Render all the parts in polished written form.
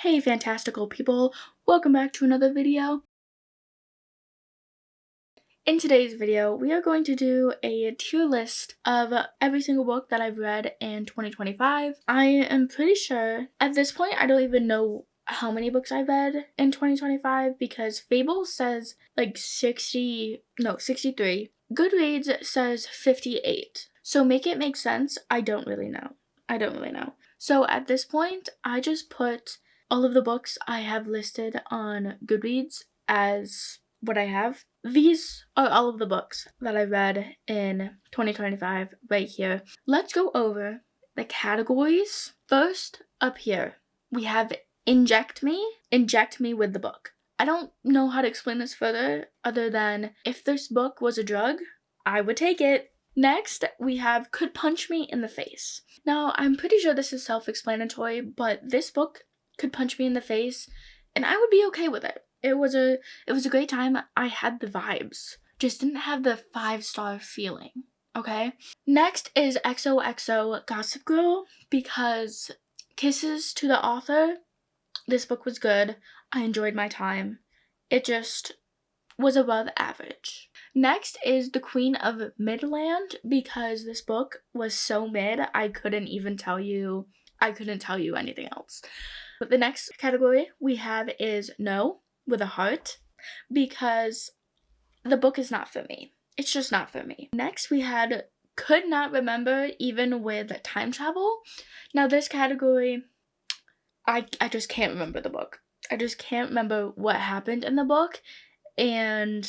Hey fantastical people, welcome back to another video. In today's video, we are going to do a tier list of every single book that I've read in 2025. I am pretty sure, at this point, I don't even know how many books I read in 2025 because Fable says like 63. Goodreads says 58. So make it make sense, I don't really know. So at this point, I just put all of the books I have listed on Goodreads as what I have. These are all of the books that I read in 2025 right here. Let's go over the categories. First, up here, we have Inject Me with the book. I don't know how to explain this further other than if this book was a drug, I would take it. Next, we have Could Punch Me in the Face. Now, I'm pretty sure this is self-explanatory, but this book could punch me in the face and I would be okay with it. It was a great time. I had the vibes, just didn't have the 5-star feeling, okay? Next is XOXO Gossip Girl, because kisses to the author, this book was good. I enjoyed my time. It just was above average. Next is The Queen of Midland, because this book was so mid, I couldn't tell you anything else. But the next category we have is No with a heart, because the book is not for me. It's just not for me. Next we had Could Not Remember Even with Time Travel. Now this category, I just can't remember the book. I just can't remember what happened in the book, and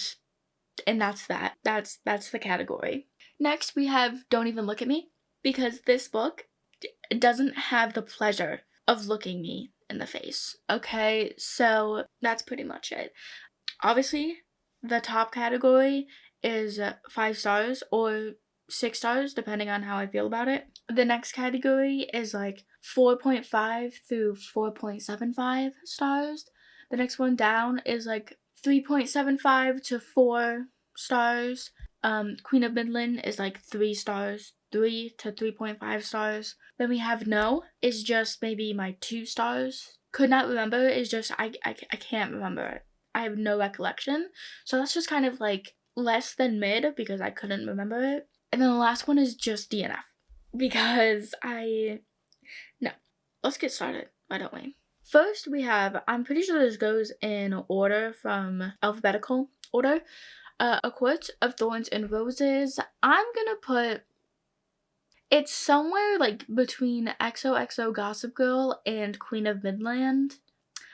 that's that. That's the category. Next we have Don't Even Look at Me, because this book doesn't have the pleasure of looking me in the face. Okay, so that's pretty much it. Obviously, the top category is 5 stars or 6 stars, depending on how I feel about it. The next category is like 4.5 through 4.75 stars. The next one down is like 3.75 to 4 stars. Queen of Midland is like 3 stars, 3 to 3.5 stars. Then we have No is just maybe my 2 stars. Could Not Remember is just I can't remember it. I have no recollection. So that's just kind of like less than mid because I couldn't remember it. And then the last one is just DNF because no. Let's get started, why don't we? First we have, I'm pretty sure this goes in order from alphabetical order. A Court of Thorns and Roses. I'm gonna put, it's somewhere like between XOXO Gossip Girl and Queen of Midland.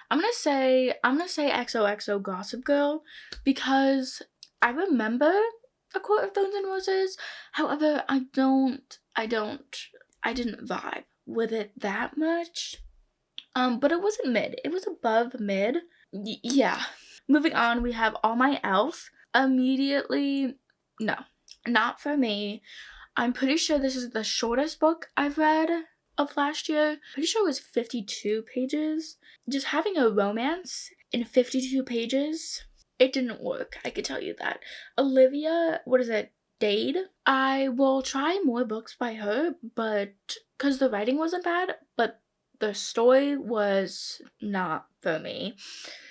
I'm gonna say XOXO Gossip Girl because I remember A Court of Thorns and Roses. However, I didn't vibe with it that much. But it wasn't mid. It was above mid. Yeah. Moving on, we have All My Elf. Immediately, no, not for me. I'm pretty sure this is the shortest book I've read of last year. Pretty sure it was 52 pages. Just having a romance in 52 pages, it didn't work, I could tell you that. Olivia, Dade? I will try more books by her, but because the writing wasn't bad, but the story was not for me.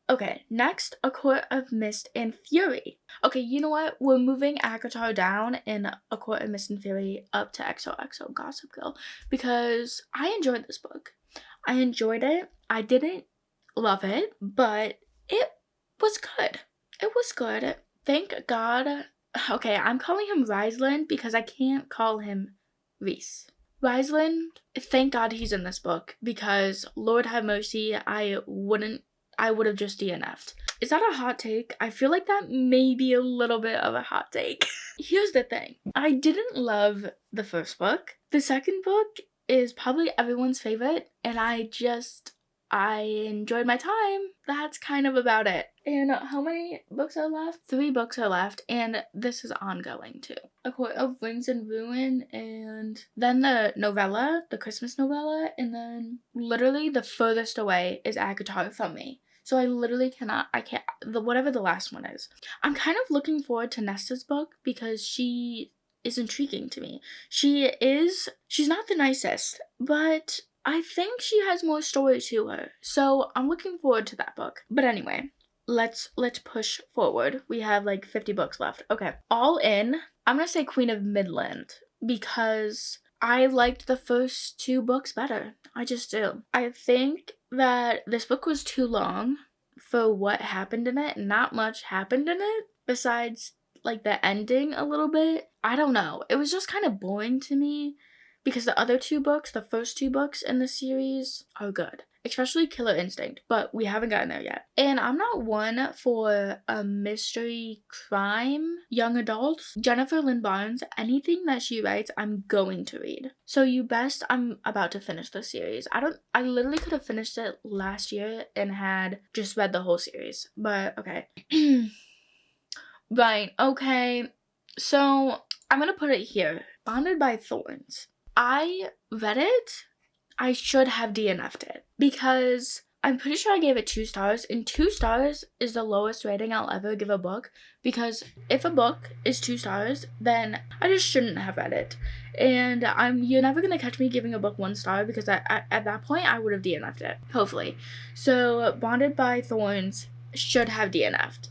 Okay, next, A Court of Mist and Fury. Okay, you know what? We're moving ACOTAR down in A Court of Mist and Fury up to XOXO Gossip Girl because I enjoyed this book. I enjoyed it. I didn't love it, but it was good. It was good. Thank God. Okay, I'm calling him Rysland because I can't call him Reese. Rysland, thank God he's in this book because Lord have mercy, I would have just DNF'd. Is that a hot take? I feel like that may be a little bit of a hot take. Here's the thing. I didn't love the first book. The second book is probably everyone's favorite, and I enjoyed my time. That's kind of about it. And how many books are left? 3 books are left, and this is ongoing too. A Court of Rings and Ruin, and then the novella, the Christmas novella, and then literally the furthest away is ACOTAR from me. So I literally whatever the last one is. I'm kind of looking forward to Nesta's book because she is intriguing to me. She's not the nicest, but I think she has more story to her. So I'm looking forward to that book. But anyway, let's push forward. We have like 50 books left. Okay. All in, I'm gonna say Queen of Midland because I liked the first 2 books better. I just do. I think that this book was too long for what happened in it. Not much happened in it besides like the ending a little bit. I don't know. It was just kind of boring to me because the other 2 books, the first 2 books in the series are good. Especially Killer Instinct, but we haven't gotten there yet. And I'm not one for a mystery crime young adults. Jennifer Lynn Barnes, anything that she writes, I'm going to read. So You Best, I'm about to finish the series. I literally could have finished it last year and had just read the whole series. But okay. Right, okay. So I'm gonna put it here. Bonded by Thorns. I read it. I should have DNF'd it because I'm pretty sure I gave it 2 stars, and 2 stars is the lowest rating I'll ever give a book, because if a book is 2 stars, then I just shouldn't have read it. And you're never gonna catch me giving a book 1 star because at that point I would have DNF'd it, hopefully. So Bonded by Thorns should have DNF'd.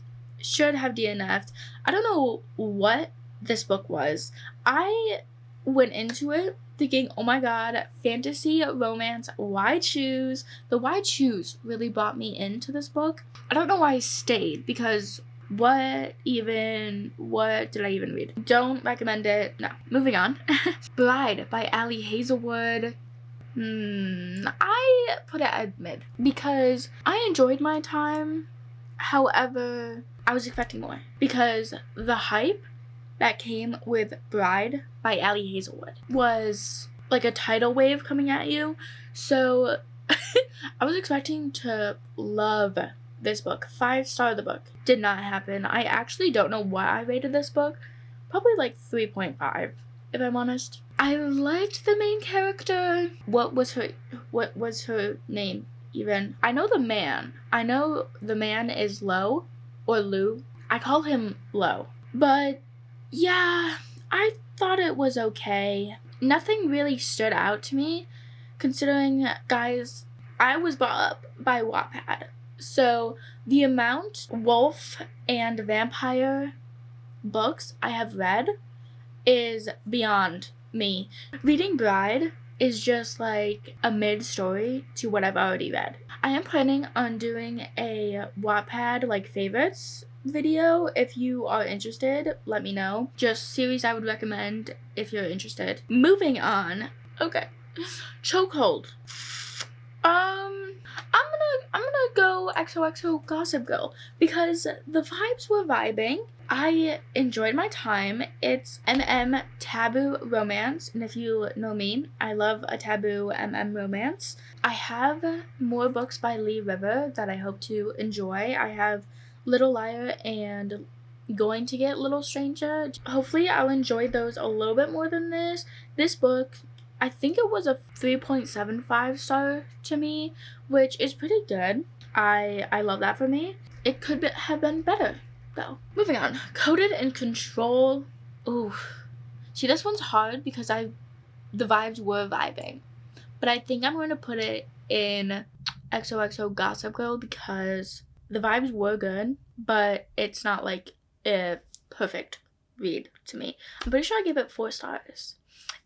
I don't know what this book was. I went into it thinking, oh my god, fantasy, romance, why choose? The why choose really brought me into this book. I don't know why I stayed because what did I even read? Don't recommend it. No. Moving on. Bride by Ali Hazelwood. I put it at mid because I enjoyed my time. However, I was expecting more because the hype that came with Bride by Ali Hazelwood was like a tidal wave coming at you. So I was expecting to love this book. 5-star the book. Did not happen. I actually don't know what I rated this book. Probably like 3.5, if I'm honest. I liked the main character. What was her name even? I know the man is Lo or Lou. I call him Lo. But yeah, I thought it was okay. Nothing really stood out to me, considering, guys, I was brought up by Wattpad. So the amount wolf and vampire books I have read is beyond me. Reading Bride is just like a mid-story to what I've already read. I am planning on doing a Wattpad like favorites video. If you are interested, let me know. Just series I would recommend if you're interested. Moving on. Okay. Chokehold. I'm gonna go XOXO Gossip Girl because the vibes were vibing. I enjoyed my time. It's taboo romance, and if you know me, I love a taboo romance. I have more books by Lee River that I hope to enjoy. I have Little Liar and Going to Get Little Stranger. Hopefully I'll enjoy those a little bit more than this. This book, I think it was a 3.75 star to me, which is pretty good. I love that for me. It could have been better, though. Moving on. Coded in Control. Ooh. See, this one's hard because the vibes were vibing. But I think I'm going to put it in XOXO Gossip Girl because the vibes were good, but it's not like a perfect read to me. I'm pretty sure I gave it 4 stars.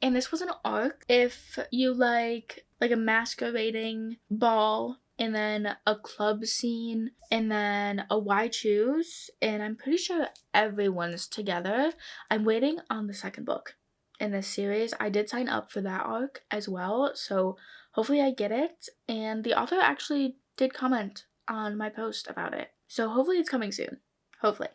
And this was an arc. If you like a masquerading ball, and then a club scene, and then a why choose, and I'm pretty sure everyone's together. I'm waiting on the second book in this series. I did sign up for that arc as well, so hopefully I get it. And the author actually did comment on my post about it, so hopefully it's coming soon. Hopefully.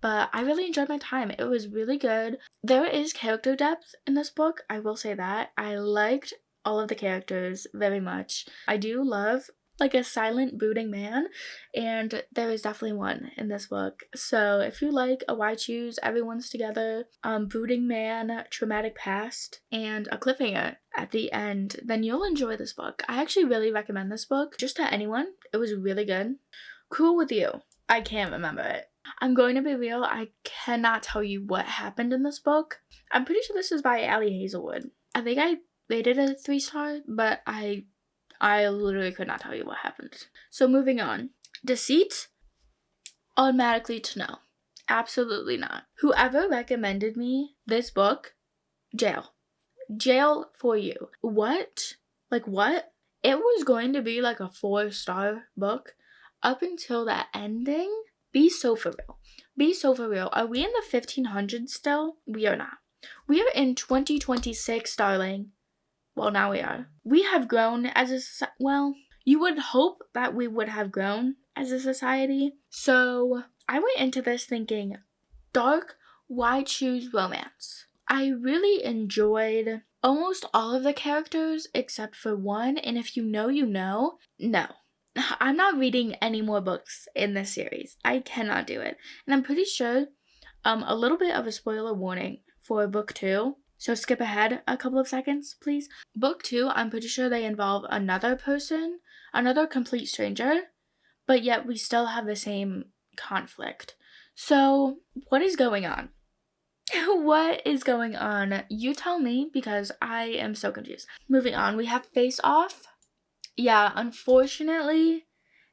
But I really enjoyed my time. It was really good. There is character depth in this book, I will say that. I liked all of the characters very much. I do love like a silent brooding man, and there is definitely one in this book. So if you like a why choose, everyone's together, brooding man, traumatic past, and a cliffhanger at the end, then you'll enjoy this book. I actually really recommend this book just to anyone. It was really good. Cool with You. I can't remember it. I'm going to be real, I cannot tell you what happened in this book. I'm pretty sure this is by Ali Hazelwood. I think I rated a 3-star, but I literally could not tell you what happened. So moving on. Deceit, automatically to no. Absolutely not. Whoever recommended me this book, jail. Jail for you. What? Like what? It was going to be like a 4-star book up until that ending. Be so for real. Be so for real. Are we in the 1500s still? We are not. We are in 2026, darling. Well, now we are. We have grown as a well, you would hope that we would have grown as a society. So I went into this thinking, dark, why choose romance? I really enjoyed almost all of the characters except for one, and if you know, you know. No. I'm not reading any more books in this series. I cannot do it. And I'm pretty sure, a little bit of a spoiler warning for book 2. So skip ahead a couple of seconds, please. Book 2, I'm pretty sure they involve another person, another complete stranger, but yet we still have the same conflict. So what is going on? What is going on? You tell me, because I am so confused. Moving on, we have Face Off. Yeah, unfortunately,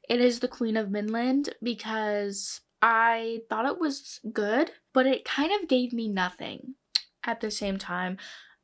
it is the Queen of Midland because I thought it was good, but it kind of gave me nothing at the same time.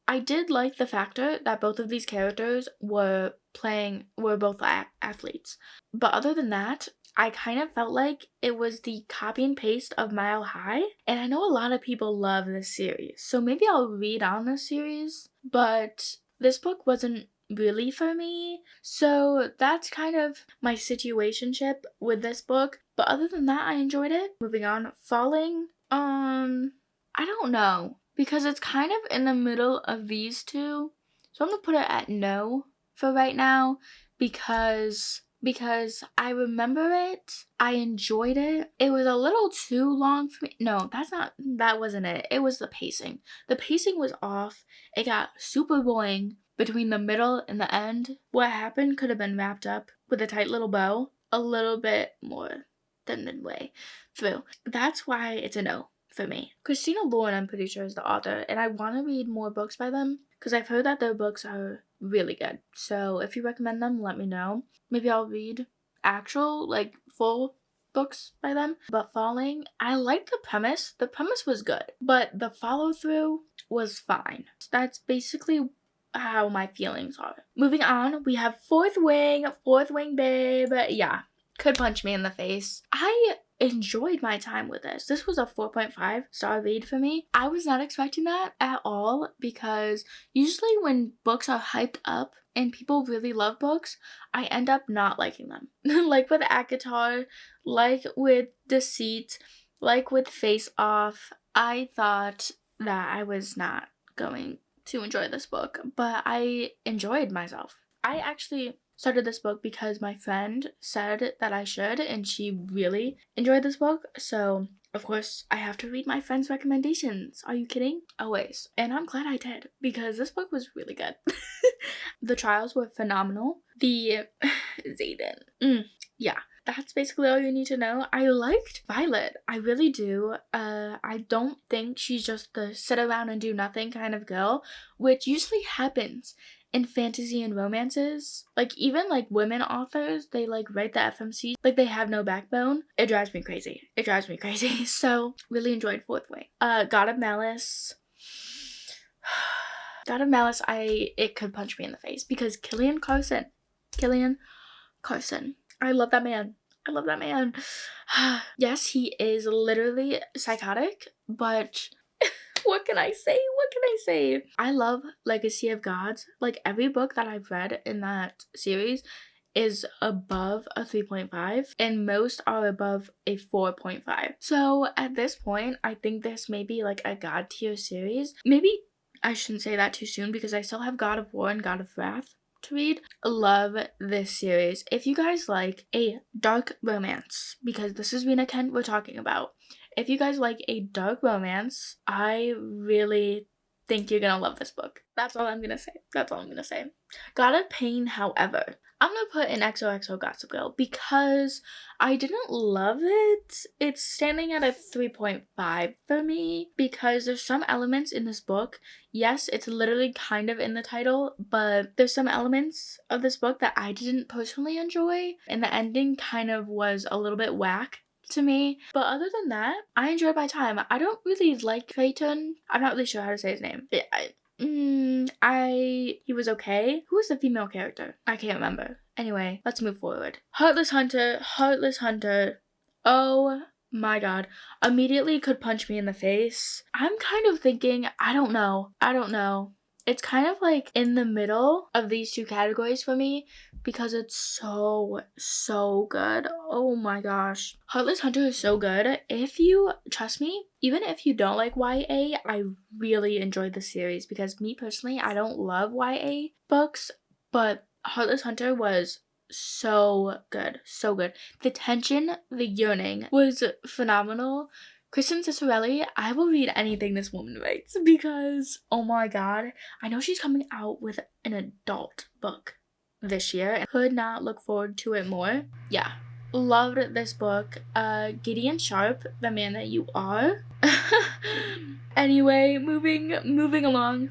I did like the factor that both of these characters were both athletes. But other than that, I kind of felt like it was the copy and paste of Mile High. And I know a lot of people love this series, so maybe I'll read on this series. But this book wasn't really for me. So that's kind of my situationship with this book. But other than that, I enjoyed it. Moving on, Falling. I don't know, because it's kind of in the middle of these two. So I'm gonna put it at no for right now because I remember it. I enjoyed it. It was a little too long for me. No, that wasn't it. It was the pacing. The pacing was off. It got super boring between the middle and the end. What happened could have been wrapped up with a tight little bow a little bit more than midway through. That's why it's a no for me. Christina Lauren, I'm pretty sure, is the author, and I want to read more books by them because I've heard that their books are really good. So if you recommend them, let me know. Maybe I'll read actual, like, full books by them. But Falling, I liked the premise. The premise was good, but the follow-through was fine. That's basically how my feelings are. Moving on, we have Fourth Wing, babe. Yeah, could punch me in the face. I enjoyed my time with this. This was a 4.5 star read for me. I was not expecting that at all because usually when books are hyped up and people really love books, I end up not liking them. Like with ACOTAR, like with Deceit, like with Face Off, I thought that I was not going to enjoy this book, but I enjoyed myself. I actually started this book because my friend said that I should, and she really enjoyed this book, so of course I have to read my friend's recommendations. Are you kidding? Always. And I'm glad I did, because this book was really good. The trials were phenomenal. The Zayden. Yeah. That's basically all you need to know. I liked Violet. I really do. I don't think she's just the sit around and do nothing kind of girl, which usually happens in fantasy and romances. Like, even like women authors, they like write the FMC like they have no backbone. It drives me crazy. So really enjoyed Fourth Wing. God of Malice. God of Malice, it could punch me in the face because Killian Carson. I love that man. Yes, he is literally psychotic, but what can I say? I love Legacy of Gods. Like, every book that I've read in that series is above a 3.5, and most are above a 4.5. So at this point, I think this may be like a God tier series. Maybe I shouldn't say that too soon because I still have God of War and God of Wrath to read. Love this series. If you guys like a dark romance, because this is Rena Kent we're talking about, if you guys like a dark romance, I really think you're gonna love this book. That's all I'm gonna say. That's all I'm gonna say. God of Pain, however, I'm gonna put in XOXO Gossip Girl because I didn't love it. It's standing at a 3.5 for me because there's some elements in this book. Yes, it's literally kind of in the title, but there's some elements of this book that I didn't personally enjoy, and the ending kind of was a little bit whack to me. But other than that, I enjoyed my time. I don't really like Clayton. I'm not really sure how to say his name. He was okay. Who was the female character? I can't remember. Anyway, let's move forward. Heartless Hunter. Oh my god. Immediately could punch me in the face. I'm kind of thinking, I don't know. It's kind of like in the middle of these two categories for me because it's so good. Oh my gosh. Heartless Hunter is so good. If you, trust me, even if you don't like YA, I really enjoyed the series because me personally, I don't love YA books, but Heartless Hunter was so good. So good. The tension, the yearning was phenomenal. Kristen Cicerelli, I will read anything this woman writes because, oh my god, I know she's coming out with an adult book this year and could not look forward to it more. Yeah, loved this book. Gideon Sharp, The Man That You Are. Anyway, moving along.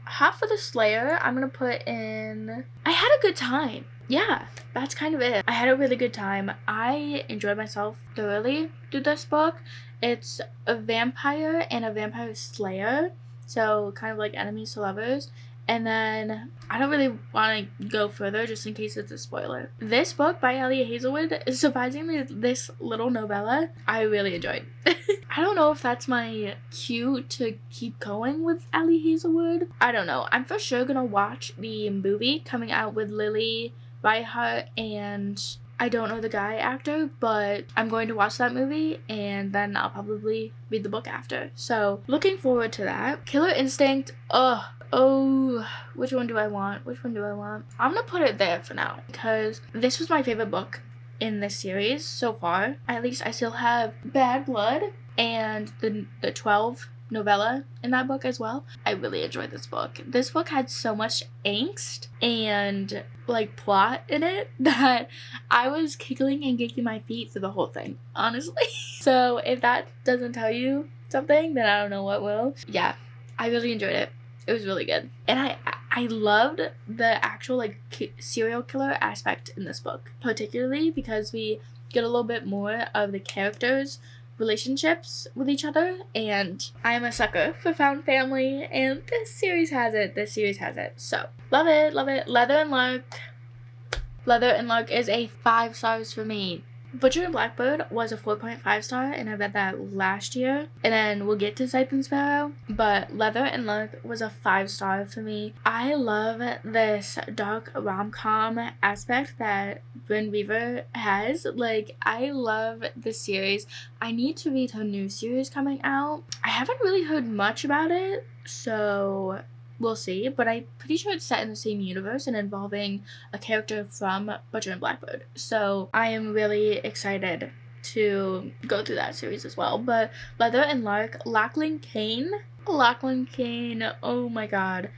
Half of the Slayer, I'm gonna put in, I had a good time. Yeah, that's kind of it. I had a really good time. I enjoyed myself thoroughly through this book. It's a vampire and a vampire slayer, so kind of like enemies to lovers. And then I don't really want to go further just in case it's a spoiler. This book by Ellie Hazelwood, surprisingly, this little novella, I really enjoyed. I don't know if that's my cue to keep going with Ellie Hazelwood. I don't know. I'm for sure gonna watch the movie coming out with Lily Reinhart and I don't know the guy actor, but I'm going to watch that movie and then I'll probably read the book after. So looking forward to that. Killer Instinct, which one do I want? I'm gonna put it there for now because this was my favorite book in this series so far. At least I still have Bad Blood and the 12 novella in that book as well. I really enjoyed this book. This book had so much angst and like plot in it that I was giggling and kicking my feet through the whole thing, honestly. So if that doesn't tell you something, then I don't know what will. Yeah, I really enjoyed it. It was really good. And I loved the actual like serial killer aspect in this book, particularly because we get a little bit more of the characters' relationships with each other, and I am a sucker for found family, and this series has it. So love it. Leather and Lark is a 5 stars for me. Butcher and Blackbird was a 4.5 star, and I read that last year, and then we'll get to Scythe and Sparrow, but Leather and Lark was a 5 star for me. I love this dark rom-com aspect that Bryn Weaver has. Like, I love this series. I need to read her new series coming out. I haven't really heard much about it, so we'll see, but I'm pretty sure it's set in the same universe and involving a character from Butcher and Blackbird. So I am really excited to go through that series as well. But Leather and Lark, Lachlan Kane, oh my god.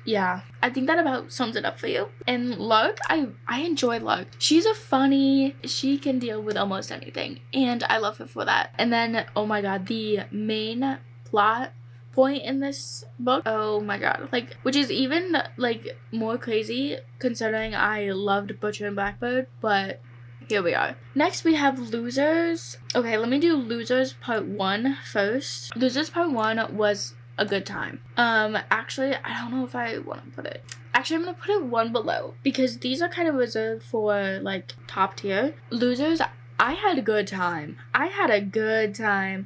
Yeah, I think that about sums it up for you. And Lark, I enjoy Lark. She can deal with almost anything, and I love her for that. And then, oh my god, the main plot point in this book, oh my god, like, which is even like more crazy considering I loved Butcher and Blackbird, but here we are. Next we have Losers. Okay, let me do Losers Part 1 first. Losers Part 1 was a good time. Actually, I don't know if I want to put it. Actually, I'm gonna put it one below because these are kind of reserved for like top tier. Losers, I had a good time.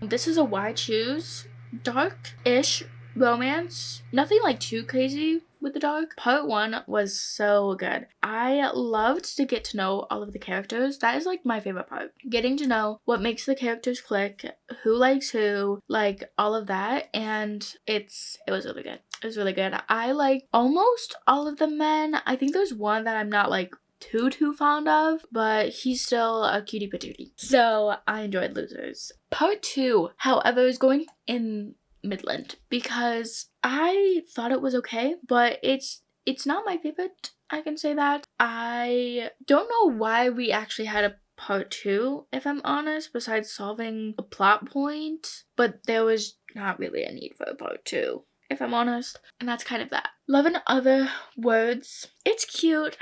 This is a Why Choose dark-ish romance. Nothing like too crazy with the dark. Part 1 was so good. I loved to get to know all of the characters. That is like my favorite part. Getting to know what makes the characters click, who likes who, like all of that, and it was really good. I like almost all of the men. I think there's one that I'm not like too fond of, but he's still a cutie patootie. So I enjoyed Losers. Part 2, however, is going in Midland because I thought it was okay, but it's not my favorite. I can say that. I don't know why we actually had a part 2, if I'm honest, besides solving a plot point, but there was not really a need for a part 2, if I'm honest, and that's kind of that. Love in Other Words. It's cute.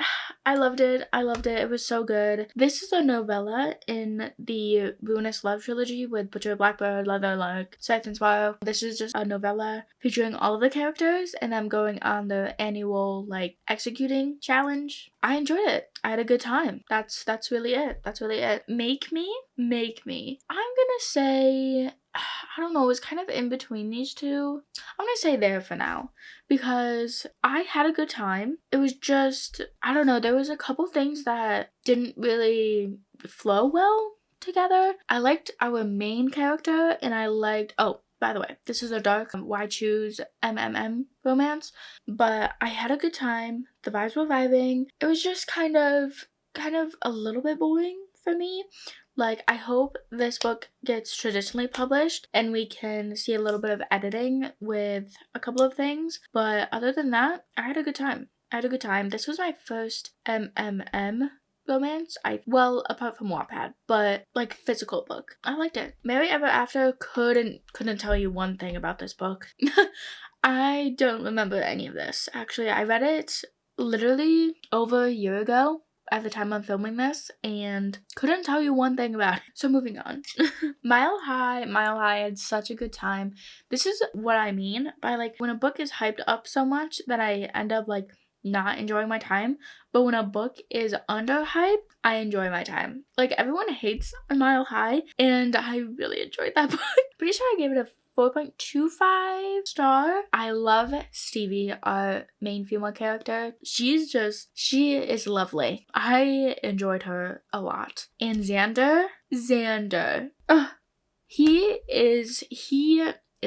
I loved it. It was so good. This is a novella in the Ruinous Love trilogy with Butcher, Blackbird, Leatherlark, Scythe, and Sparrow. This is just a novella featuring all of the characters and them going on the annual, like, executing challenge. I enjoyed it. I had a good time. That's really it. Make me. I'm gonna say, I don't know, it was kind of in between these two. I'm gonna say There for now because I had a good time. It was just, I don't know, there was a couple things that didn't really flow well together. I liked our main character and I liked, oh, by the way, this is a dark Why Choose MMM romance, but I had a good time. The vibes were vibing. It was just kind of a little bit boring for me. Like, I hope this book gets traditionally published and we can see a little bit of editing with a couple of things. But other than that, I had a good time. This was my first MMM romance. Well, apart from Wattpad, but like physical book. I liked it. Merry Ever After couldn't tell you one thing about this book. I don't remember any of this. Actually, I read it literally over a year ago at the time I'm filming this and couldn't tell you one thing about it. So moving on. Mile High, I had such a good time. This is what I mean by like when a book is hyped up so much that I end up like not enjoying my time, but when a book is under hype, I enjoy my time. Like everyone hates Mile High and I really enjoyed that book. Pretty sure I gave it a 4.25 star. I love Stevie, our main female character. She is lovely. I enjoyed her a lot. And Xander, he is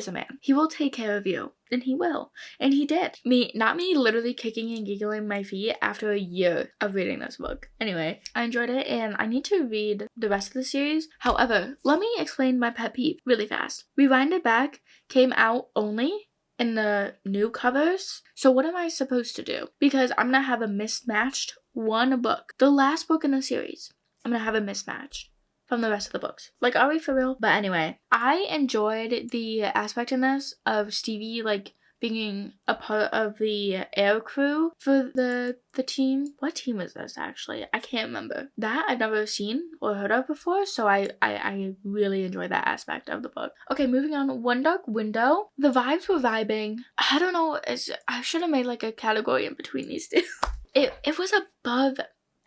a man. He will take care of you. And he will. And he did. Not me literally kicking and giggling my feet after a year of reading this book. Anyway, I enjoyed it and I need to read the rest of the series. However, let me explain my pet peeve really fast. Rewind It Back came out only in the new covers. So what am I supposed to do? Because I'm gonna have a mismatched one book. The last book in the series, I'm gonna have a mismatched from the rest of the books. Like, are we for real? But anyway, I enjoyed the aspect in this of Stevie, like, being a part of the air crew for the team. What team is this, actually? I can't remember. That I've never seen or heard of before, so I really enjoyed that aspect of the book. Okay, moving on. One Dark Window. The vibes were vibing. I don't know, I should have made, like, a category in between these two. It was above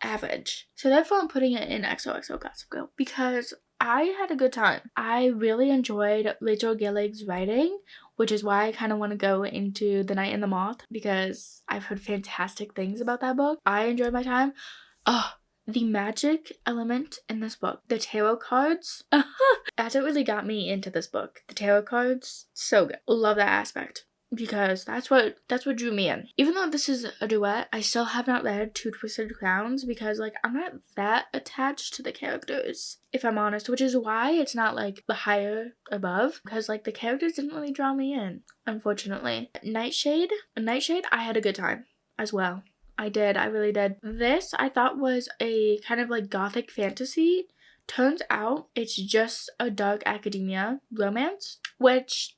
average. So therefore I'm putting it in XOXO Gossip Girl because I had a good time. I really enjoyed Rachel Gillig's writing, which is why I kind of want to go into The Night and the Moth because I've heard fantastic things about that book. I enjoyed my time. The magic element in this book, the tarot cards, that's what really got me into this book. The tarot cards, so good. Love that aspect. Because that's what drew me in. Even though this is a duet, I still have not read Two Twisted Crowns because, like, I'm not that attached to the characters, if I'm honest, which is why it's not, like, the higher above, because, like, the characters didn't really draw me in, unfortunately. Nightshade, I had a good time as well. I really did. This, I thought, was a kind of, like, gothic fantasy. Turns out it's just a dark academia romance, which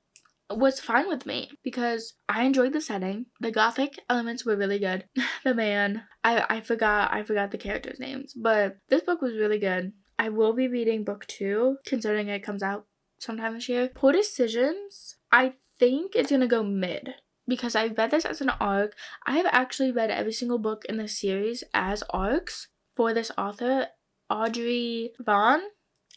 was fine with me because I enjoyed the setting. The gothic elements were really good. The man, I forgot the characters' names, but this book was really good. I will be reading book 2, considering it comes out sometime this year. Poor Decisions, I think it's gonna go mid because I read this as an arc. I have actually read every single book in the series as arcs for this author, Audrey Vaughn,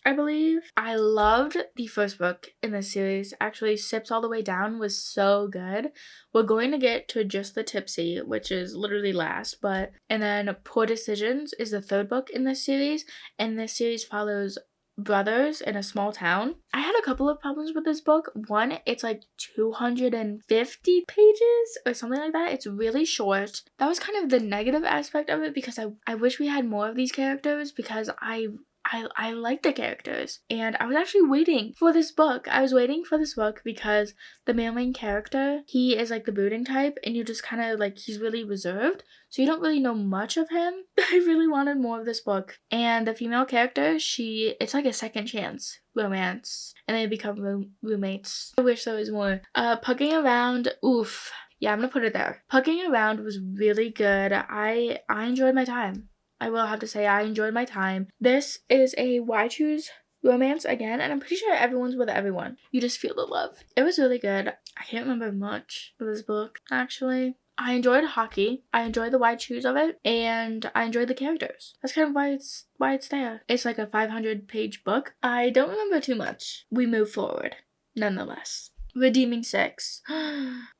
I believe. I loved the first book in this series. Actually, Sips All the Way Down was so good. We're going to get to Just the Tipsy, which is literally last, and then Poor Decisions is the third book in this series, and this series follows brothers in a small town. I had a couple of problems with this book. One, it's like 250 pages or something like that. It's really short. That was kind of the negative aspect of it because I wish we had more of these characters because I I like the characters. And I was actually waiting for this book. I was waiting for this book because the male main character, he is like the brooding type, and you just kind of like, he's really reserved. So you don't really know much of him. I really wanted more of this book. And the female character, it's like a second chance romance. And they become roommates. I wish there was more. Pugging Around, oof. Yeah, I'm gonna put it there. Pugging Around was really good. I enjoyed my time. I will have to say I enjoyed my time. This is a Why Choose romance again, and I'm pretty sure everyone's with everyone. You just feel the love. It was really good. I can't remember much of this book, actually. I enjoyed hockey. I enjoyed the Why Choose of it, and I enjoyed the characters. That's kind of why it's there. It's like a 500-page book. I don't remember too much. We move forward, nonetheless. Redeeming 6.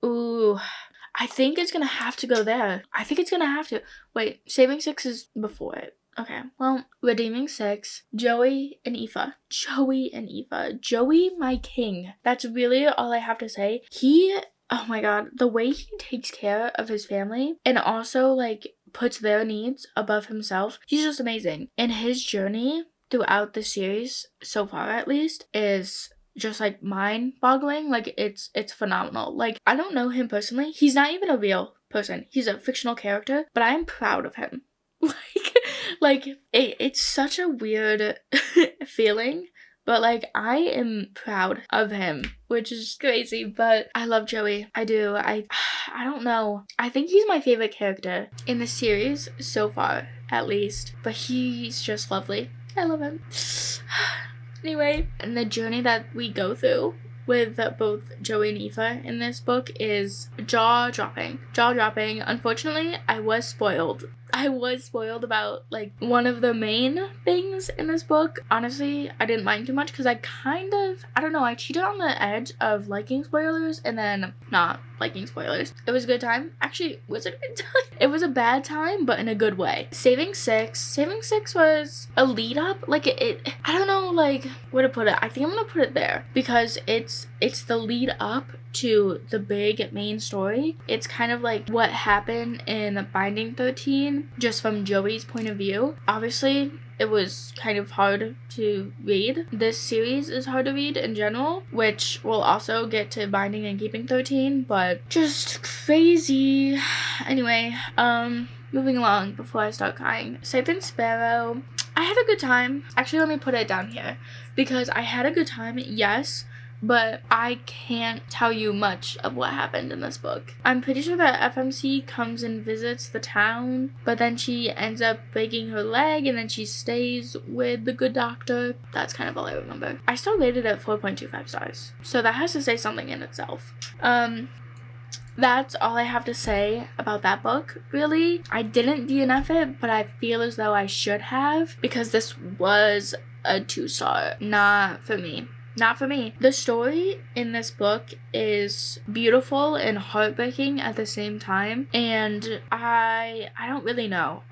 Ooh. I think it's gonna have to go there. I think it's gonna have to. Wait, Saving 6 is before it. Okay, well, Redeeming 6, Joey and Aoife. Joey, my king. That's really all I have to say. Oh my god, the way he takes care of his family and also, like, puts their needs above himself, he's just amazing. And his journey throughout the series, so far at least, is just like mind-boggling. Like, it's phenomenal. Like, I don't know him personally. He's not even a real person. He's a fictional character, but I am proud of him. It's such a weird feeling, but like, I am proud of him, which is crazy. But I love Joey. I do. I don't know. I think he's my favorite character in the series so far, at least. But he's just lovely. I love him. Anyway, and the journey that we go through with both Joey and Aoife in this book is jaw-dropping. Unfortunately, I was spoiled about, like, one of the main things in this book. Honestly, I didn't mind too much because I don't know, I cheated on the edge of liking spoilers and then not liking spoilers. It was a good time. Actually, was it a good time? It was a bad time, but in a good way. Saving 6 was a lead up. Like, I don't know, like, where to put it. I think I'm gonna put it there because it's the lead up to the big main story. It's kind of like what happened in Binding 13, just from Joey's point of view. Obviously, it was kind of hard to read. This series is hard to read in general, which we'll also get to Binding and Keeping 13, but just crazy. Anyway, moving along before I start crying. Safe and Sparrow. I had a good time. Actually, let me put it down here because I had a good time, yes, but I can't tell you much of what happened in this book. I'm pretty sure that FMC comes and visits the town, but then she ends up breaking her leg, and then she stays with the good doctor. That's kind of all I remember. I still rated it 4.25 stars, so that has to say something in itself. That's all I have to say about that book, really. I didn't DNF it, but I feel as though I should have, because this was a 2-star. Not for me. The story in this book is beautiful and heartbreaking at the same time, and I don't really know.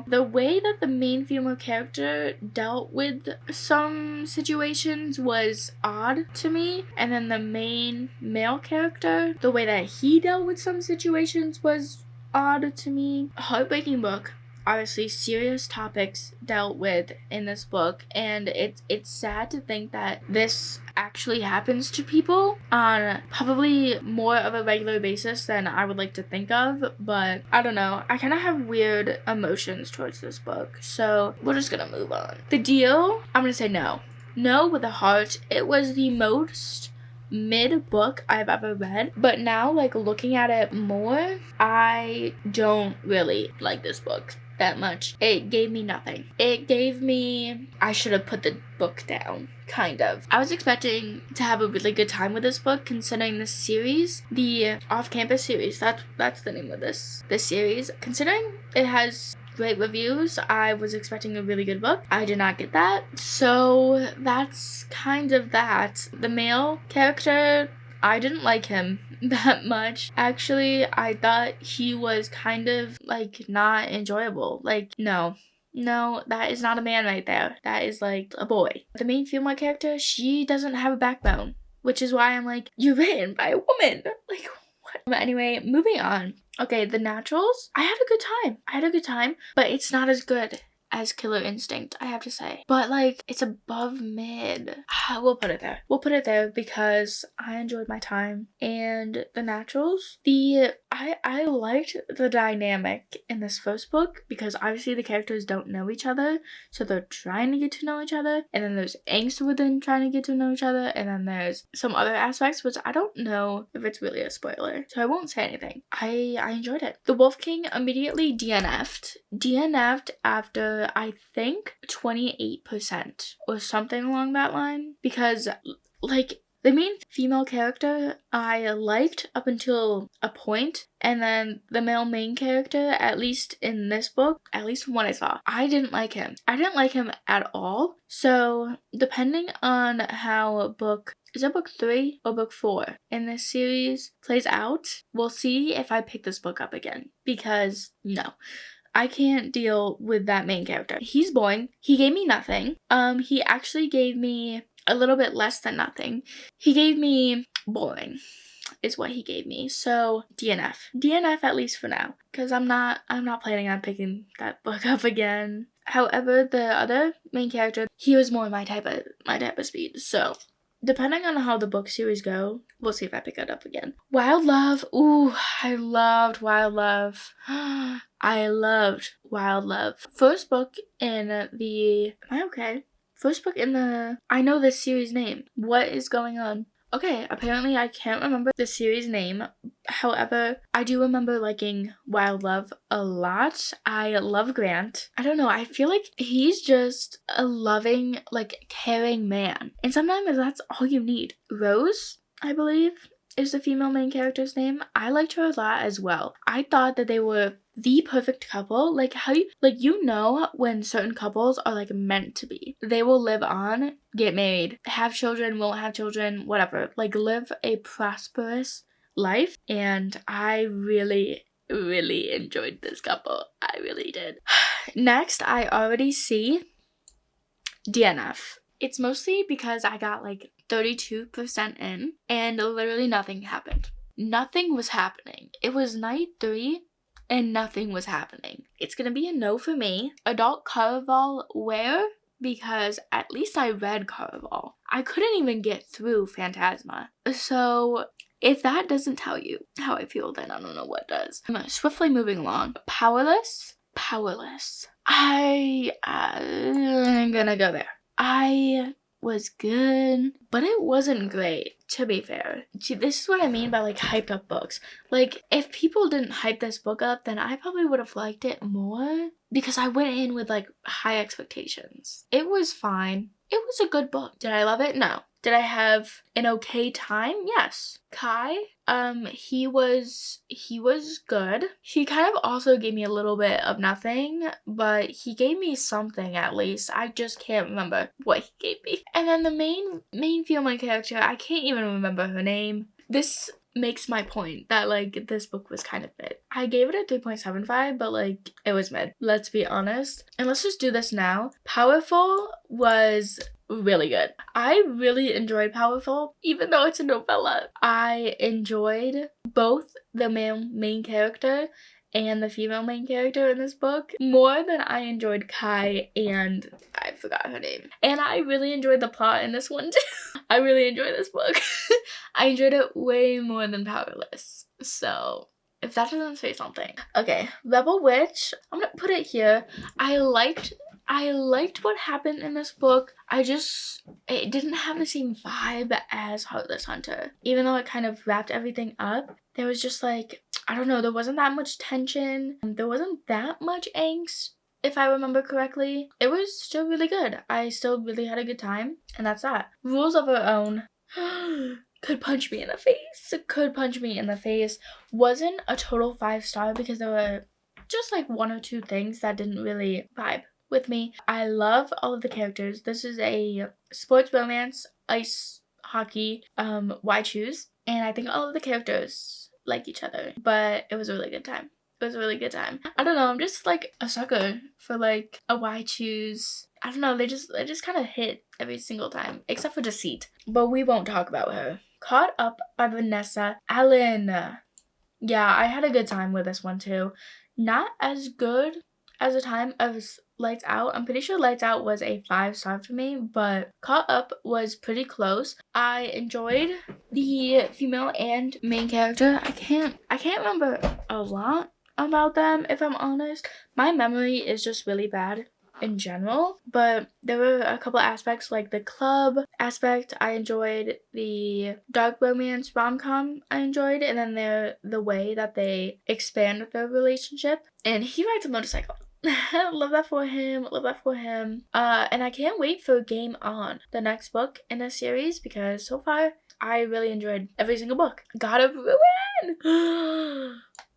The way that the main female character dealt with some situations was odd to me, and then the main male character, the way that he dealt with some situations was odd to me. Heartbreaking book. Obviously, serious topics dealt with in this book, and it's sad to think that this actually happens to people on probably more of a regular basis than I would like to think of, but I don't know. I kind of have weird emotions towards this book, so we're just gonna move on. The Deal, I'm gonna say no. No with a heart. It was the most mid book I've ever read, but now, like, looking at it more, I don't really like this book that much. It gave me nothing. I should have put the book down, kind of. I was expecting to have a really good time with this book, considering this series, the Off-Campus series, that's the name of this series. Considering it has great reviews, I was expecting a really good book. I did not get that, so that's kind of that. The male character, I didn't like him that much. Actually, I thought he was kind of, like, not enjoyable. Like, no, that is not a man right there. That is, like, a boy. The main female character, she doesn't have a backbone, which is why I'm like, you're written by a woman. Like, what? But anyway, moving on. Okay, The Naturals. I had a good time, but it's not as good as Killer Instinct, I have to say. But like, it's above mid. We'll put it there. We'll put it there because I enjoyed my time. And The Naturals, I liked the dynamic in this first book because obviously the characters don't know each other, so they're trying to get to know each other, and then there's angst within trying to get to know each other, and then there's some other aspects which I don't know if it's really a spoiler, so I won't say anything. I enjoyed it. The Wolf King immediately DNF'd after I think 28% or something along that line, because like the main female character I liked up until a point, and then the male main character, at least in this book, at least from what I saw, I didn't like him. I didn't like him at all. So depending on how book 3 or book 4 in this series plays out, we'll see if I pick this book up again, because no, I can't deal with that main character. He's boring. He gave me nothing. He actually gave me a little bit less than nothing. He gave me boring is what he gave me. So DNF at least for now, because I'm not planning on picking that book up again. However, the other main character, he was more my type of speed. So depending on how the book series go, we'll see if I pick it up again. Wild Love. Ooh, I loved Wild Love. I loved Wild Love. First book in the... Am I okay? First book in the... I know this series name. What is going on? Okay, apparently I can't remember the series name. However, I do remember liking Wild Love a lot. I love Grant. I don't know, I feel like he's just a loving, like, caring man. And sometimes that's all you need. Rose, I believe, is the female main character's name. I liked her a lot as well. I thought that they were the perfect couple. Like how you know when certain couples are like meant to be. They will live on, get married, have children, won't have children, whatever. Like live a prosperous life. And I really, really enjoyed this couple. I really did. Next, I already see DNF. It's mostly because I got like 32% in and literally nothing happened. Nothing was happening. It was night 3 and nothing was happening. It's gonna be a no for me. Adult Caraval, where? Because at least I read Caraval. I couldn't even get through Phantasma. So if that doesn't tell you how I feel, then I don't know what does. I'm swiftly moving along. Powerless. I'm gonna go there. I was good, but it wasn't great, to be fair. See, this is what I mean by like hyped up books. Like if people didn't hype this book up, then I probably would have liked it more because I went in with like high expectations. It was fine. It was a good book. Did I love it? No. Did I have an okay time? Yes. Kai, he was good. He kind of also gave me a little bit of nothing, but he gave me something at least. I just can't remember what he gave me. And then the main female character, I can't even remember her name. This makes my point that like this book was kind of mid. I gave it a 3.75, but like it was mid. Let's be honest. And let's just do this now. Powerful was really good. I really enjoyed Powerful, even though it's a novella. I enjoyed both the main character and the female main character in this book more than I enjoyed Kai and I forgot her name. And I really enjoyed the plot in this one too. I really enjoyed this book. I enjoyed it way more than Powerless. So if that doesn't say something. Okay, Rebel Witch, I'm gonna put it here. I liked what happened in this book. It didn't have the same vibe as Heartless Hunter. Even though it kind of wrapped everything up, there was just like, I don't know, there wasn't that much tension. There wasn't that much angst, if I remember correctly. It was still really good. I still really had a good time, and that's that. Rules of Her Own. Could punch me in the face. Wasn't a total 5-star because there were just like one or two things that didn't really vibe with me. I love all of the characters. This is a sports romance, ice hockey, why choose? And I think all of the characters like each other, but it was a really good time. I don't know, I'm just like a sucker for like a why choose. I don't know, they just kind of hit every single time, except for Deceit. But we won't talk about her. Caught Up by Vanessa Allen. Yeah, I had a good time with this one too. Not as good as the time as Lights Out. I'm pretty sure Lights Out was a 5-star for me, but Caught Up was pretty close. I enjoyed the female and main character. I can't remember a lot about them, if I'm honest. My memory is just really bad in general, but there were a couple aspects, like the club aspect I enjoyed, the dark romance rom-com I enjoyed, and then the way that they expand their relationship. And he rides a motorcycle. Love that for him. And I can't wait for Game On, the next book in this series, because so far I really enjoyed every single book. God of Ruin.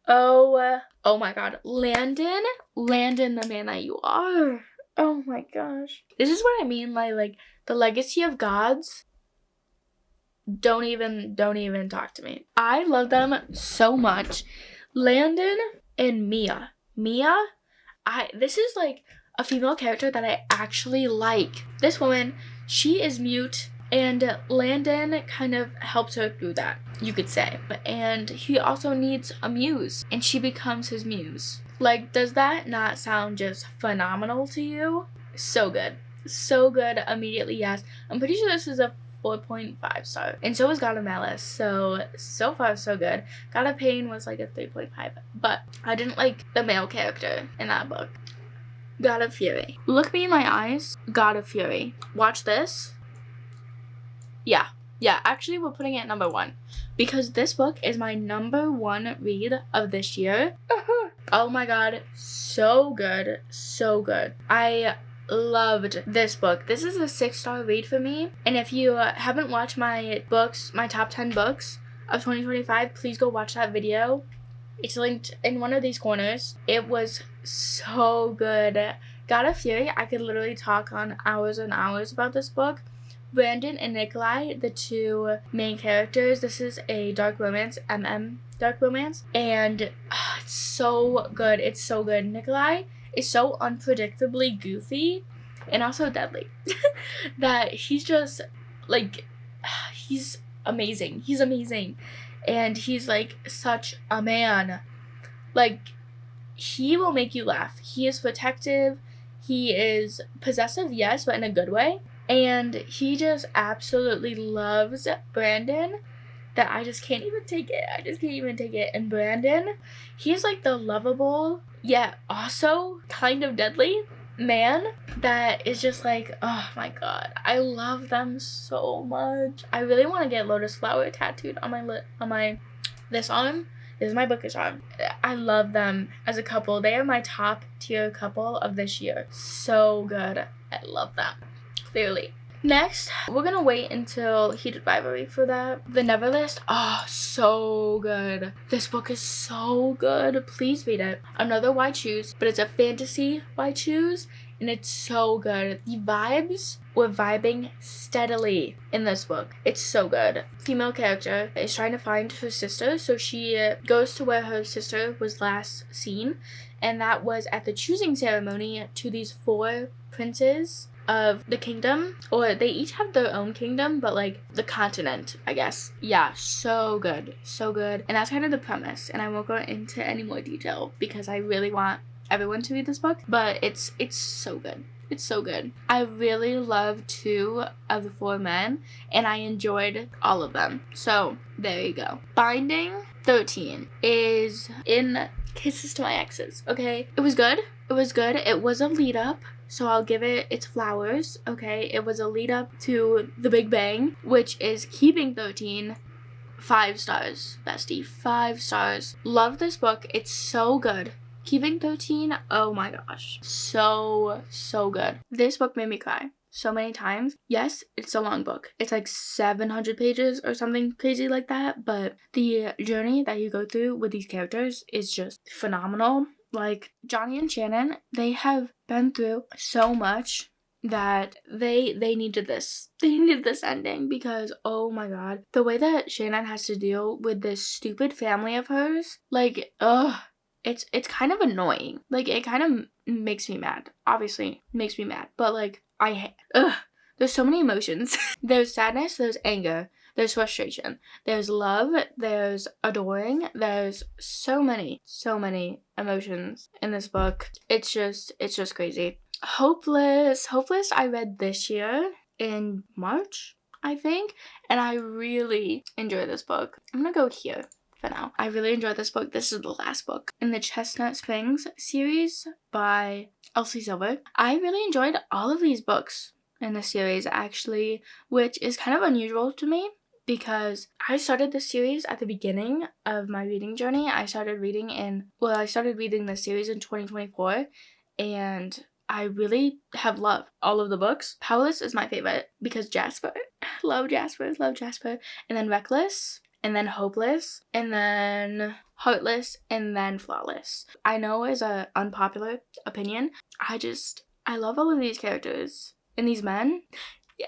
Oh my god. Landon, the man that you are. Oh my gosh. This is what I mean, like the legacy of gods. Don't even talk to me. I love them so much. Landon and Mia. This is like a female character that I actually like. This woman, she is mute, and Landon kind of helps her through that, you could say. And he also needs a muse, and she becomes his muse. Like, does that not sound just phenomenal to you? So good. So good. Immediately, yes. I'm pretty sure this is a 4.5 star. And so is God of Malice. So far, so good. God of Pain was like a 3.5. But I didn't like the male character in that book. God of Fury. Look me in my eyes. God of Fury. Watch this. Yeah. Actually, we're putting it at number 1. Because this book is my number 1 read of this year. Oh my god. So good. I loved this book. This is a 6-star read for me. And if you haven't watched my top 10 books of 2025, please go watch that video. It's linked in one of these corners. It was so good. God of Fury, I could literally talk on hours and hours about this book. Brandon and Nikolai, the 2 main characters. This is a dark romance, dark romance. And it's so good. Nikolai is so unpredictably goofy and also deadly that he's just like, he's amazing. And he's like such a man. Like, he will make you laugh. He is protective. He is possessive, yes, but in a good way. And he just absolutely loves Brandon, that I just can't even take it. And Brandon, he's like the lovable, yet also kind of deadly man that is just like, oh my god, I love them so much. I really want to get Lotus Flower tattooed on this arm. This is my bookish arm. I love them as a couple. They are my top tier couple of this year. So good. I love them. Clearly. Next, we're gonna wait until Heated Rivalry for that. The Neverlist. Oh, so good. This book is so good. Please read it. Another Why Choose, but it's a fantasy Why Choose, and it's so good. The vibes were vibing steadily in this book. It's so good. Female character is trying to find her sister, so she goes to where her sister was last seen, and that was at the choosing ceremony to these 4 princes of the kingdom, or they each have their own kingdom, but like the continent, I guess. Yeah, so good. And that's kind of the premise, and I won't go into any more detail because I really want everyone to read this book, but it's so good. It's so good. I really love 2 of the 4 men, and I enjoyed all of them. So there you go. Binding 13 is in Kisses to My Exes, okay? It was good. It was a lead up, so I'll give it its flowers, okay? It was a lead up to The Big Bang, which is Keeping 13. 5 stars, bestie. 5 stars. Love this book. It's so good. Keeping 13, oh my gosh. So good. This book made me cry so many times. Yes, it's a long book. It's like 700 pages or something crazy like that, but the journey that you go through with these characters is just phenomenal. Like, Johnny and Shannon, they have been through so much that they needed this. They needed this ending because, oh my god, the way that Shannon has to deal with this stupid family of hers, like, it's kind of annoying. Like, it kind of makes me mad. Obviously, makes me mad. But, like, there's so many emotions. There's sadness, there's anger, there's frustration, there's love, there's adoring, there's so many emotions in this book. It's just crazy. Hopeless I read this year in March, I think, and I really enjoy this book. I'm gonna go here for now. I really enjoyed this book. This is the last book in the Chestnut Springs series by Elsie Silver. I really enjoyed all of these books in the series, actually, which is kind of unusual to me because I started this series at the beginning of my reading journey. I started reading the series in 2024, and I really have loved all of the books. Powerless is my favorite because Jasper. Love Jasper. And then Reckless. And then Hopeless. And then Heartless. And then Flawless. I know is an unpopular opinion. I love all of these characters. And these men. Yeah.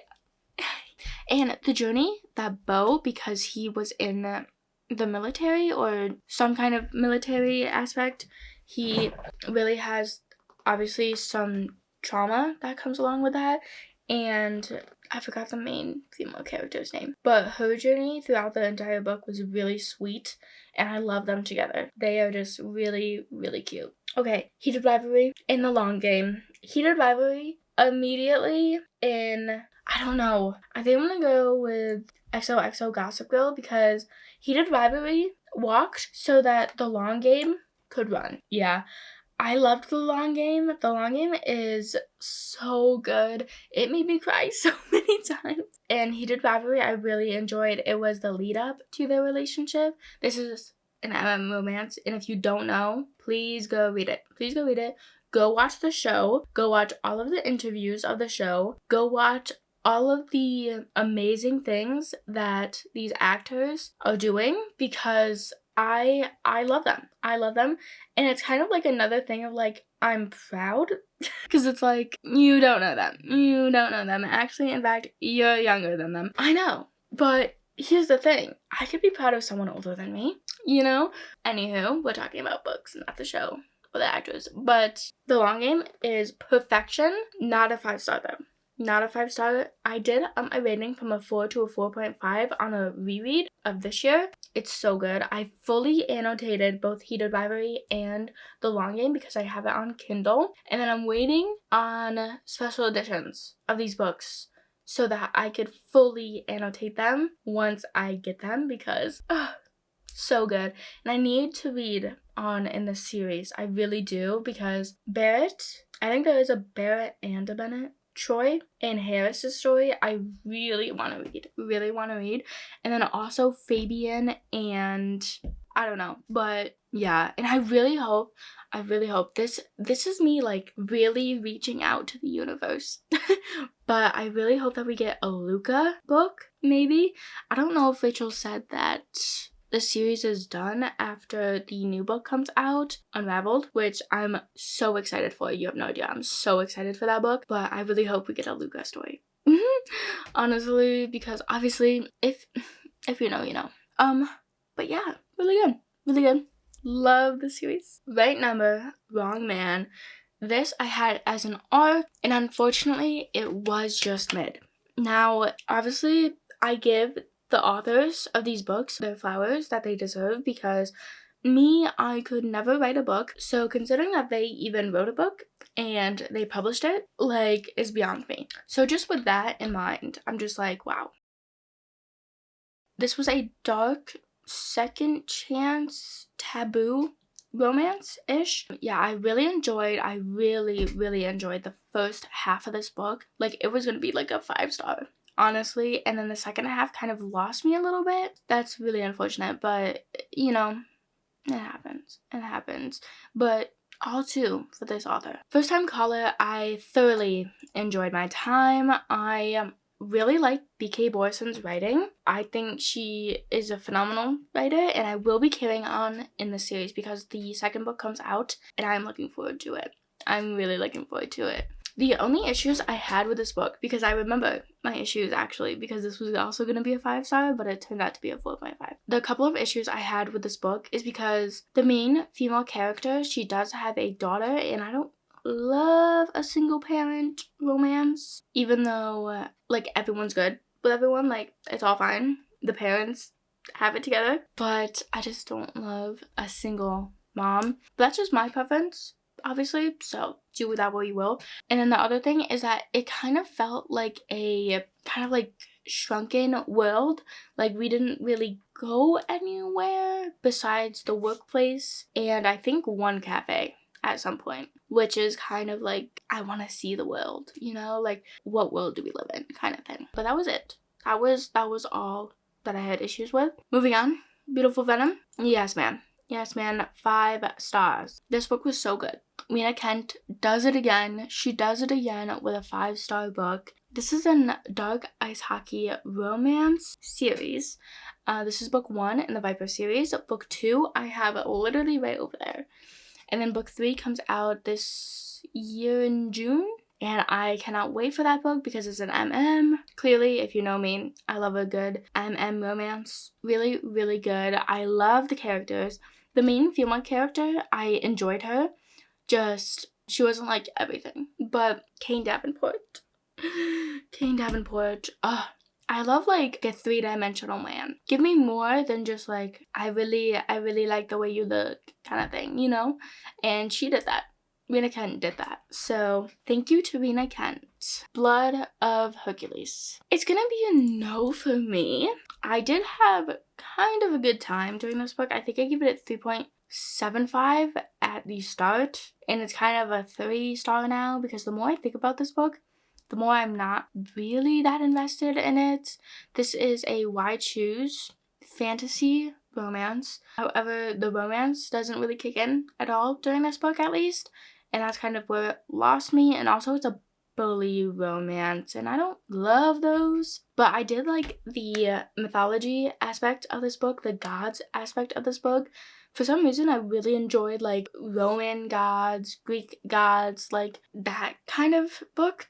And the journey that Beau, because he was in the military or some kind of military aspect, he really has obviously some trauma that comes along with that, and I forgot the main female character's name, but her journey throughout the entire book was really sweet, and I love them together. They are just really, really cute. Okay, Heated Rivalry in the long game. Heated Rivalry immediately in, I don't know, I think I'm gonna go with XOXO Gossip Girl because Heated Rivalry walked so that the long game could run. Yeah. I loved The Long Game. The Long Game is so good. It made me cry so many times. And Heated Rivalry, I really enjoyed. It was the lead up to their relationship. This is an MM romance, and if you don't know, please go read it. Please go read it. Go watch the show. Go watch all of the interviews of the show. Go watch all of the amazing things that these actors are doing because I love them. I love them. And it's kind of like another thing of like, I'm proud. Because it's like, you don't know them. You don't know them. Actually, in fact, you're younger than them. I know. But here's the thing. I could be proud of someone older than me. You know? Anywho, we're talking about books, not the show or the actors. But The Long Game is perfection. Not a 5-star though. Not a 5-star. I did my rating from a 4 to a 4.5 on a reread of this year. It's so good. I fully annotated both Heated Rivalry and The Long Game because I have it on Kindle. And then I'm waiting on special editions of these books so that I could fully annotate them once I get them because so good. And I need to read on in this series. I really do because Barrett, I think there is a Barrett and a Bennett. Troy and Harris's story, I really want to read. And then also Fabian and I don't know. But yeah, and I really hope this is me like really reaching out to the universe. But I really hope that we get a Luca book, maybe. I don't know if Rachel said that the series is done after the new book comes out, Unraveled, which I'm so excited for. You have no idea. I'm so excited for that book, but I really hope we get a Luca story. Honestly, because obviously, if you know, you know. But yeah, really good. Love the series. Right number, wrong man. This I had as an R, and unfortunately, it was just mid. Now, obviously, I give the authors of these books their flowers that they deserve because I could never write a book. So considering that they even wrote a book and they published it, like, is beyond me. So just with that in mind, I'm just like, wow. This was a dark second chance taboo romance-ish. Yeah, I really enjoyed the first half of this book. Like, it was gonna be like a 5-star. Honestly, and then the second half kind of lost me a little bit. That's really unfortunate, but you know, it happens. But all too for this author. First time caller, I thoroughly enjoyed my time. I really like B.K. Borson's writing. I think she is a phenomenal writer, and I will be carrying on in the series because the second book comes out, and I'm looking forward to it. I'm really looking forward to it. The only issues I had with this book, because I remember my issues actually, because this was also going to be a 5-star, but it turned out to be a 4.5. The couple of issues I had with this book is because the main female character, she does have a daughter, and I don't love a single parent romance, even though, like, everyone's good with everyone, like, it's all fine. The parents have it together, but I just don't love a single mom. But that's just my preference. obviously, so do with that what you will. And then the other thing is that it kind of felt like a kind of like shrunken world. Like we didn't really go anywhere besides the workplace and I think one cafe at some point, which is kind of like, I want to see the world, you know, like what world do we live in kind of thing. But that was it. That was all that I had issues with. Moving on. Beautiful Venom. Yes, man. Yes, man. 5 stars. This book was so good. Mina Kent does it again. She does it again with a 5-star book. This is a dark ice hockey romance series. This is book 1 in the Viper series. Book 2 I have literally right over there. And then book 3 comes out this year in June. And I cannot wait for that book because it's an MM. Clearly, if you know me, I love a good MM romance. Really, really good. I love the characters. The main female character, I enjoyed her. Just, she wasn't like everything. But Kane Davenport. I love like a 3-dimensional man. Give me more than just like, I really like the way you look kind of thing, you know? And she did that. Rena Kent did that. So thank you to Rena Kent. Blood of Hercules. It's gonna be a no for me. I did have kind of a good time during this book. I think I gave it a 3.75 at the start. And it's kind of a 3-star now because the more I think about this book, the more I'm not really that invested in it. This is a why choose fantasy romance. However, the romance doesn't really kick in at all during this book at least. And that's kind of where it lost me. And also it's a bully romance. And I don't love those. But I did like the mythology aspect of this book. The gods aspect of this book. For some reason, I really enjoyed like Roman gods, Greek gods, like that kind of book.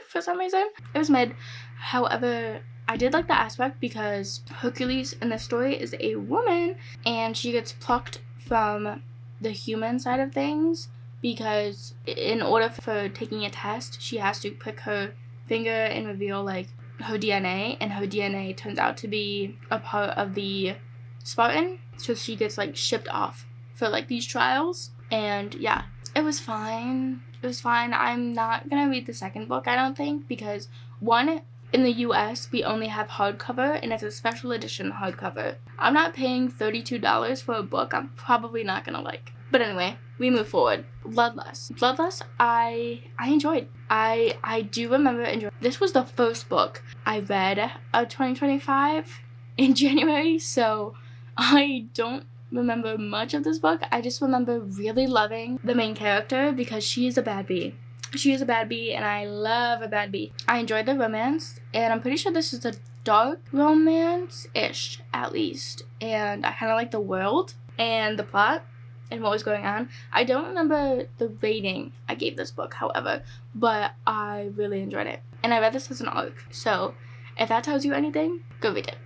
For some reason. It was mid. However, I did like the aspect because Hercules in the story is a woman. And she gets plucked from the human side of things. Because in order for taking a test, she has to prick her finger and reveal like her DNA, and her DNA turns out to be a part of the Spartan, so she gets like shipped off for like these trials. And yeah, it was fine. I'm not gonna read the second book, I don't think, because one, in the US we only have hardcover and it's a special edition hardcover. I'm not paying $32 for a book I'm probably not gonna like. But anyway, we move forward. Bloodlust, I enjoyed. I do remember enjoying. This was the first book I read of 2025 in January, so I don't remember much of this book. I just remember really loving the main character because she is a bad bee. She is a bad bee, and I love a bad bee. I enjoyed the romance, and I'm pretty sure this is a dark romance-ish, at least. And I kind of like the world and the plot and what was going on. I don't remember the rating I gave this book, however, but I really enjoyed it. And I read this as an arc, so if that tells you anything, go read it.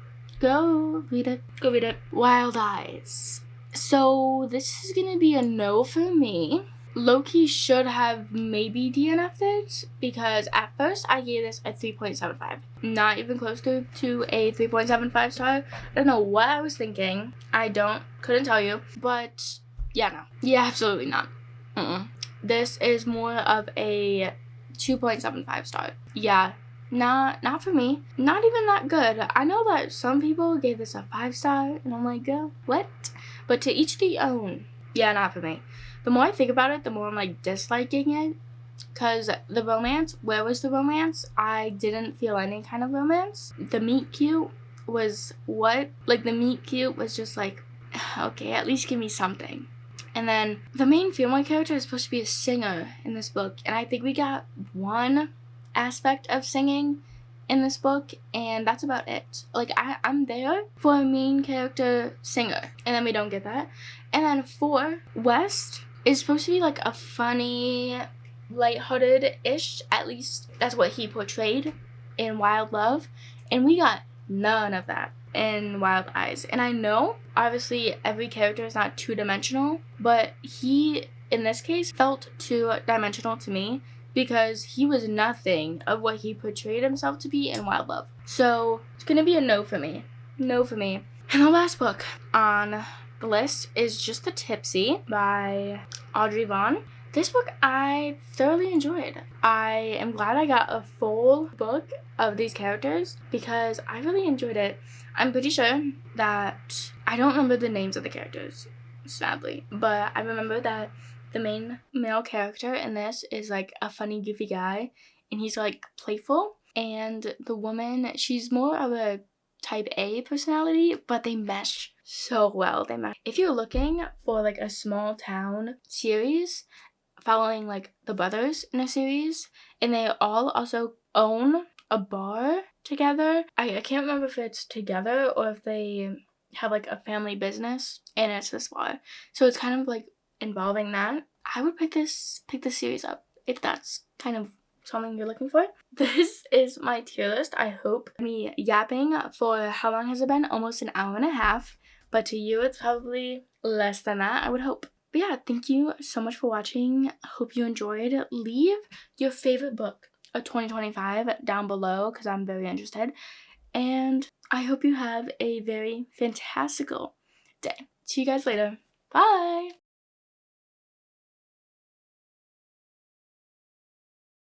Go read it. Wild Eyes. So this is gonna be a no for me. Loki should have maybe DNF'd it because at first I gave this a 3.75. Not even close to a 3.75 star. I don't know what I was thinking. Couldn't tell you. But yeah, no. Yeah, absolutely not. This is more of a 2.75 star. Yeah. Not for me. Not even that good. I know that some people gave this a 5-star, and I'm like, girl, what? But to each their own. Yeah, not for me. The more I think about it, the more I'm like disliking it. Because the romance, where was the romance? I didn't feel any kind of romance. The meet cute was what? Like the meet cute was just like, okay, at least give me something. And then the main female character is supposed to be a singer in this book. And I think we got one aspect of singing in this book, and that's about it. Like I'm there for a main character singer, and then we don't get that. And then 4, West is supposed to be like a funny, lighthearted-ish, at least that's what he portrayed in Wild Love, and we got none of that in Wild Eyes. And I know obviously every character is not 2-dimensional, but he in this case felt 2-dimensional to me because he was nothing of what he portrayed himself to be in Wild Love. So it's gonna be a no for me. No for me. And the last book on the list is Just the Tipsy by Audrey Vaughn. This book I thoroughly enjoyed. I am glad I got a full book of these characters because I really enjoyed it. I'm pretty sure that I don't remember the names of the characters, sadly, but I remember that the main male character in this is like a funny, goofy guy, and he's like playful. And the woman, she's more of a type A personality, but they mesh so well. They mesh. If you're looking for like a small town series following like the brothers in a series, and they all also own a bar together. I can't remember if it's together or if they have like a family business and it's this bar. So it's kind of like involving that. I would pick this series up if that's kind of something you're looking for. This is my tier list. I hope me yapping for how long has it been? Almost an hour and a half. But to you, it's probably less than that, I would hope. But yeah, thank you so much for watching. Hope you enjoyed. Leave your favorite book of 2025 down below because I'm very interested. And I hope you have a very fantastical day. See you guys later. Bye!